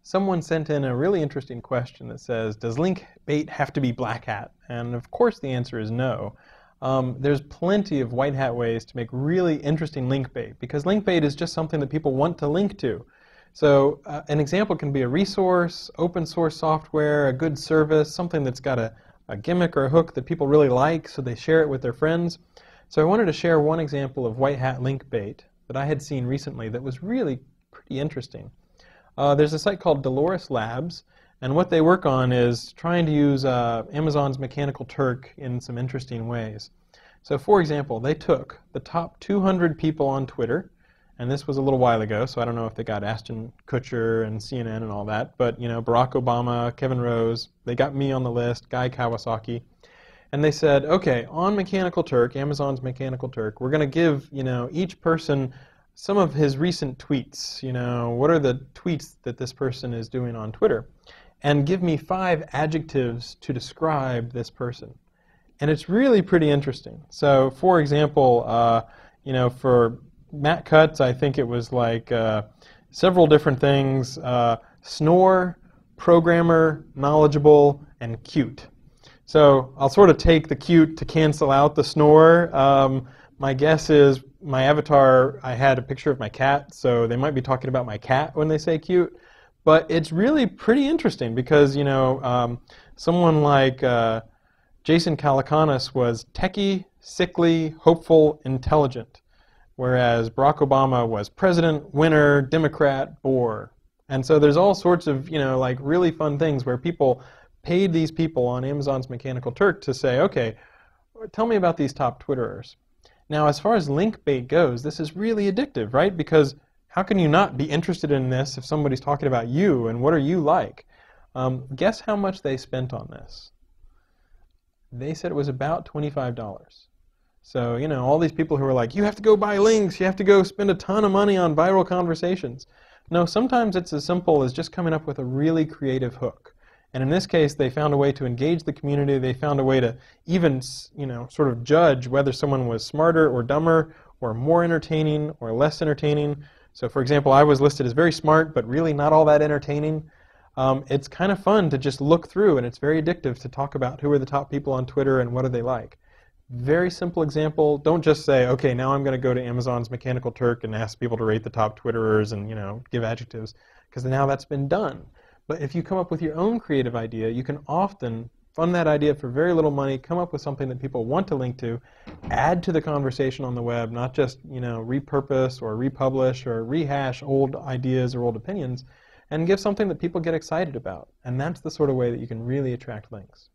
Someone sent in a really interesting question that says, does link bait have to be black hat? And of course the answer is no. There's plenty of white hat ways to make really interesting link bait, because link bait is just something that people want to link to. So an example can be a resource, open source software, a good service, something that's got a gimmick or a hook that people really like, so they share it with their friends. So I wanted to share one example of white hat link bait that I had seen recently that was really pretty interesting. There's a site called Dolores Labs, and what they work on is trying to use Amazon's Mechanical Turk in some interesting ways. So for example, they took the top 200 people on Twitter, and this was a little while ago, so I don't know if they got Ashton Kutcher and CNN and all that, but you know, Barack Obama, Kevin Rose, they got me on the list, Guy Kawasaki, and they said, okay, on Mechanical Turk, Amazon's Mechanical Turk, we're going to give, you know, each person some of his recent tweets. You know, what are the tweets that this person is doing on Twitter? And give me 5 adjectives to describe this person. And it's really pretty interesting. So, for example, you know, for Matt Cutts, I think it was like several different things: snore, programmer, knowledgeable, and cute. So I'll sort of take the cute to cancel out the snore. My guess is my avatar, I had a picture of my cat, so they might be talking about my cat when they say cute. But it's really pretty interesting because, you know, someone like Jason Calacanis was techie, sickly, hopeful, intelligent, whereas Barack Obama was president, winner, Democrat, bore. And so there's all sorts of, you know, like really fun things where people paid these people on Amazon's Mechanical Turk to say, okay, tell me about these top Twitterers. Now, as far as link bait goes, this is really addictive, right? Because how can you not be interested in this if somebody's talking about you and what are you like? Guess how much they spent on this? They said it was about $25. So, you know, all these people who are like, you have to go buy links, you have to go spend a ton of money on viral conversations. No, sometimes it's as simple as just coming up with a really creative hook. And in this case, they found a way to engage the community. They found a way to even, you know, sort of judge whether someone was smarter or dumber or more entertaining or less entertaining. So for example, I was listed as very smart, but really not all that entertaining. It's kind of fun to just look through, and it's very addictive to talk about who are the top people on Twitter and what are they like. Very simple example. Don't just say, okay, now I'm going to go to Amazon's Mechanical Turk and ask people to rate the top Twitterers and, you know, give adjectives, because now that's been done. But if you come up with your own creative idea, you can often fund that idea for very little money, come up with something that people want to link to, add to the conversation on the web, not just, you know, repurpose or republish or rehash old ideas or old opinions, and give something that people get excited about. And that's the sort of way that you can really attract links.